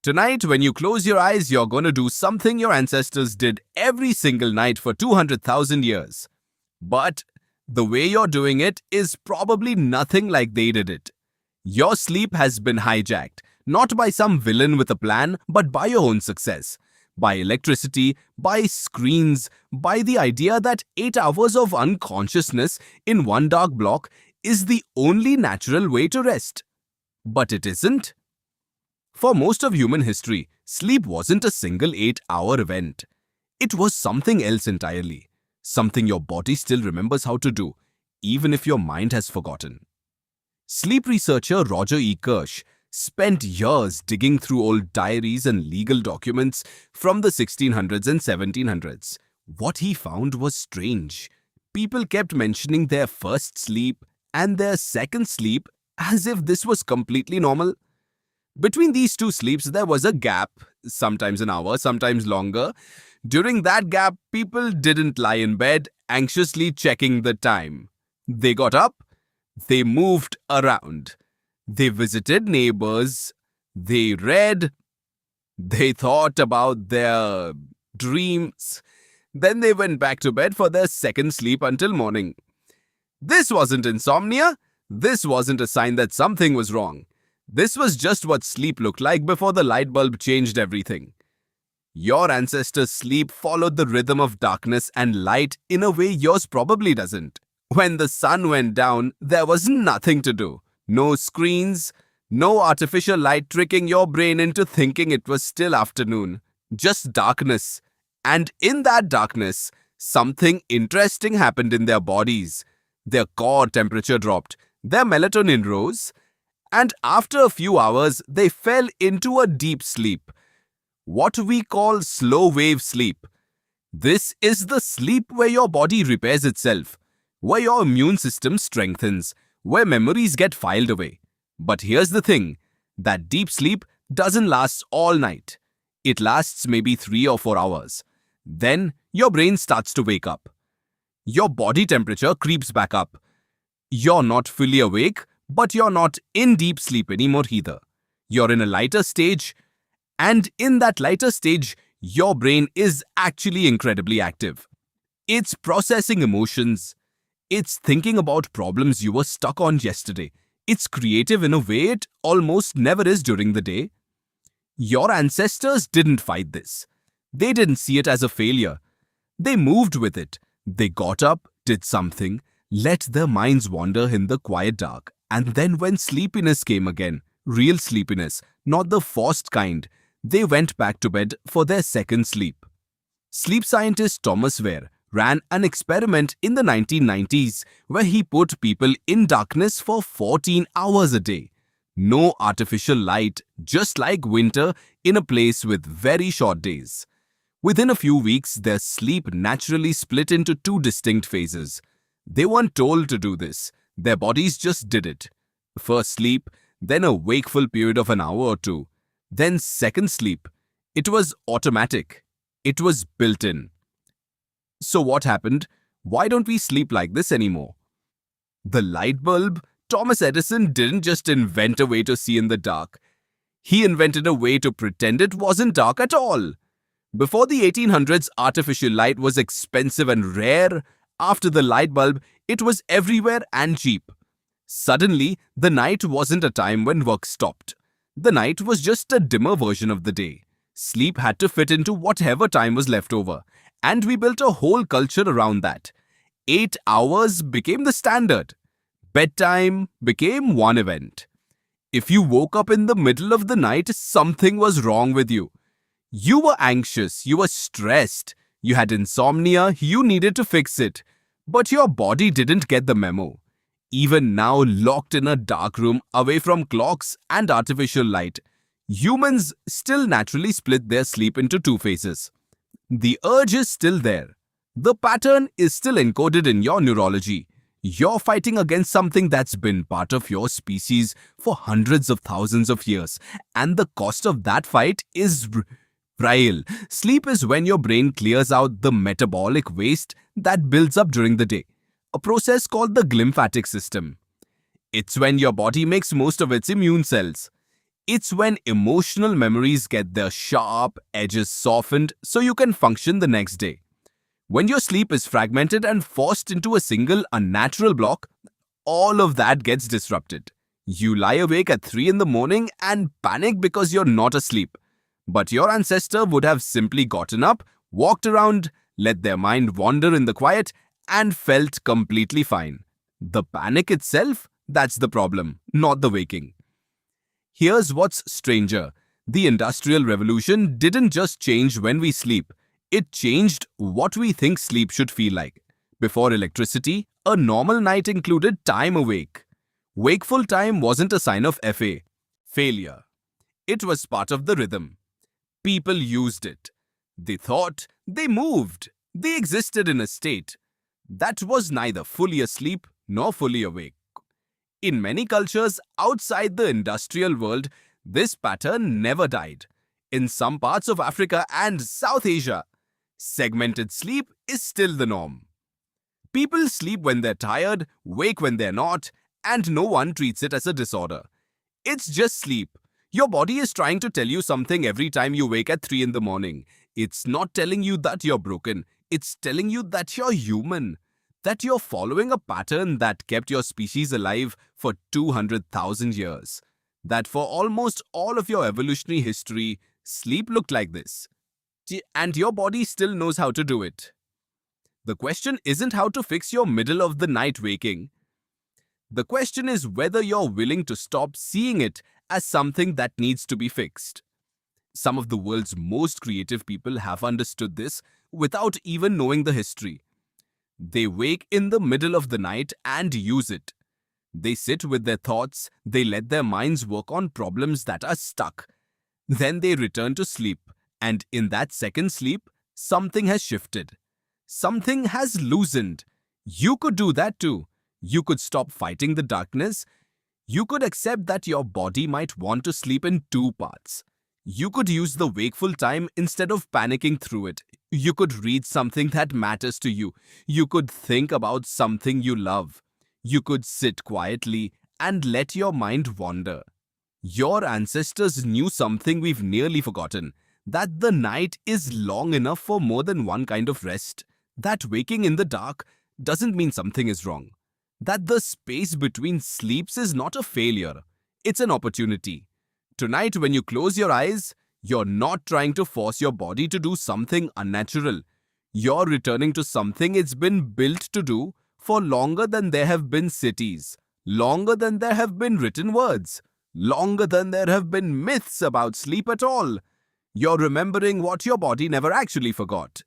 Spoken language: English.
Tonight, when you close your eyes, you're going to do something your ancestors did every single night for 200,000 years. But the way you're doing it is probably nothing like they did it. Your sleep has been hijacked, not by some villain with a plan, but by your own success. By electricity, by screens, by the idea that 8 hours of unconsciousness in one dark block is the only natural way to rest. But it isn't. For most of human history, sleep wasn't a single 8-hour event. It was something else entirely. Something your body still remembers how to do, even if your mind has forgotten. Sleep researcher Roger Ekirch spent years digging through old diaries and legal documents from the 1600s and 1700s. What he found was strange. People kept mentioning their first sleep and their second sleep as if this was completely normal. Between these two sleeps, there was a gap, sometimes an hour, sometimes longer. During that gap, people didn't lie in bed, anxiously checking the time. They got up, they moved around, they visited neighbors, they read, they thought about their dreams. Then they went back to bed for their second sleep until morning. This wasn't insomnia. This wasn't a sign that something was wrong. This was just what sleep looked like before the light bulb changed everything. Your ancestors' sleep followed the rhythm of darkness and light in a way yours probably doesn't. When the sun went down, there was nothing to do. No screens, no artificial light tricking your brain into thinking it was still afternoon. Just darkness. And in that darkness, something interesting happened in their bodies. Their core temperature dropped, their melatonin rose, and after a few hours, they fell into a deep sleep. What we call slow wave sleep. This is the sleep where your body repairs itself, where your immune system strengthens, where memories get filed away. But here's the thing, that deep sleep doesn't last all night. It lasts maybe 3 or 4 hours. Then your brain starts to wake up. Your body temperature creeps back up. You're not fully awake, but you're not in deep sleep anymore either. You're in a lighter stage, and in that lighter stage, your brain is actually incredibly active. It's processing emotions. It's thinking about problems you were stuck on yesterday. It's creative in a way it almost never is during the day. Your ancestors didn't fight this. They didn't see it as a failure. They moved with it. They got up, did something, let their minds wander in the quiet dark. And then when sleepiness came again, real sleepiness, not the forced kind, they went back to bed for their second sleep. Sleep scientist Thomas Wehr ran an experiment in the 1990s where he put people in darkness for 14 hours a day. No artificial light, just like winter in a place with very short days. Within a few weeks, their sleep naturally split into 2 distinct phases. They weren't told to do this. Their bodies just did it. First sleep, then a wakeful period of an hour or 2. Then second sleep. It was automatic. It was built in. So what happened? Why don't we sleep like this anymore? The light bulb, Thomas Edison didn't just invent a way to see in the dark. He invented a way to pretend it wasn't dark at all. Before the 1800s, artificial light was expensive and rare. After the light bulb, it was everywhere and cheap. Suddenly, the night wasn't a time when work stopped. The night was just a dimmer version of the day. Sleep had to fit into whatever time was left over, and we built a whole culture around that. 8 hours became the standard. Bedtime became one event. If you woke up in the middle of the night, something was wrong with you. You were anxious, you were stressed, you had insomnia, you needed to fix it. But your body didn't get the memo. Even now, locked in a dark room away from clocks and artificial light, humans still naturally split their sleep into 2 phases. The urge is still there. The pattern is still encoded in your neurology. You're fighting against something that's been part of your species for hundreds of thousands of years, and the cost of that fight is real. Sleep is when your brain clears out the metabolic waste that builds up during the day, a process called the glymphatic system. It's when your body makes most of its immune cells. It's when emotional memories get their sharp edges softened so you can function the next day. When your sleep is fragmented and forced into a single unnatural block, all of that gets disrupted. You lie awake at 3 in the morning and panic because you're not asleep. But your ancestor would have simply gotten up, walked around, let their mind wander in the quiet, and felt completely fine. The panic itself, that's the problem, not the waking. Here's what's stranger. The Industrial Revolution didn't just change when we sleep, it changed what we think sleep should feel like. Before electricity, a normal night included time awake. Wakeful time wasn't a sign of failure. It was part of the rhythm. People used it. They thought, they moved, they existed in a state that was neither fully asleep nor fully awake. In many cultures outside the industrial world, this pattern never died. In some parts of Africa and South Asia, segmented sleep is still the norm. People sleep when they're tired, wake when they're not, and no one treats it as a disorder. It's just sleep. Your body is trying to tell you something every time you wake at 3 in the morning. It's not telling you that you're broken. It's telling you that you're human. That you're following a pattern that kept your species alive for 200,000 years. That for almost all of your evolutionary history, sleep looked like this. And your body still knows how to do it. The question isn't how to fix your middle of the night waking. The question is whether you're willing to stop seeing it as something that needs to be fixed. Some of the world's most creative people have understood this without even knowing the history. They wake in the middle of the night and use it. They sit with their thoughts, they let their minds work on problems that are stuck. Then they return to sleep, and in that second sleep, something has shifted. Something has loosened. You could do that too. You could stop fighting the darkness. You could accept that your body might want to sleep in 2 parts. You could use the wakeful time instead of panicking through it. You could read something that matters to you. You could think about something you love. You could sit quietly and let your mind wander. Your ancestors knew something we've nearly forgotten, that the night is long enough for more than one kind of rest. That waking in the dark doesn't mean something is wrong. That the space between sleeps is not a failure. It's an opportunity. Tonight, when you close your eyes, you're not trying to force your body to do something unnatural. You're returning to something it's been built to do for longer than there have been cities, longer than there have been written words, longer than there have been myths about sleep at all. You're remembering what your body never actually forgot.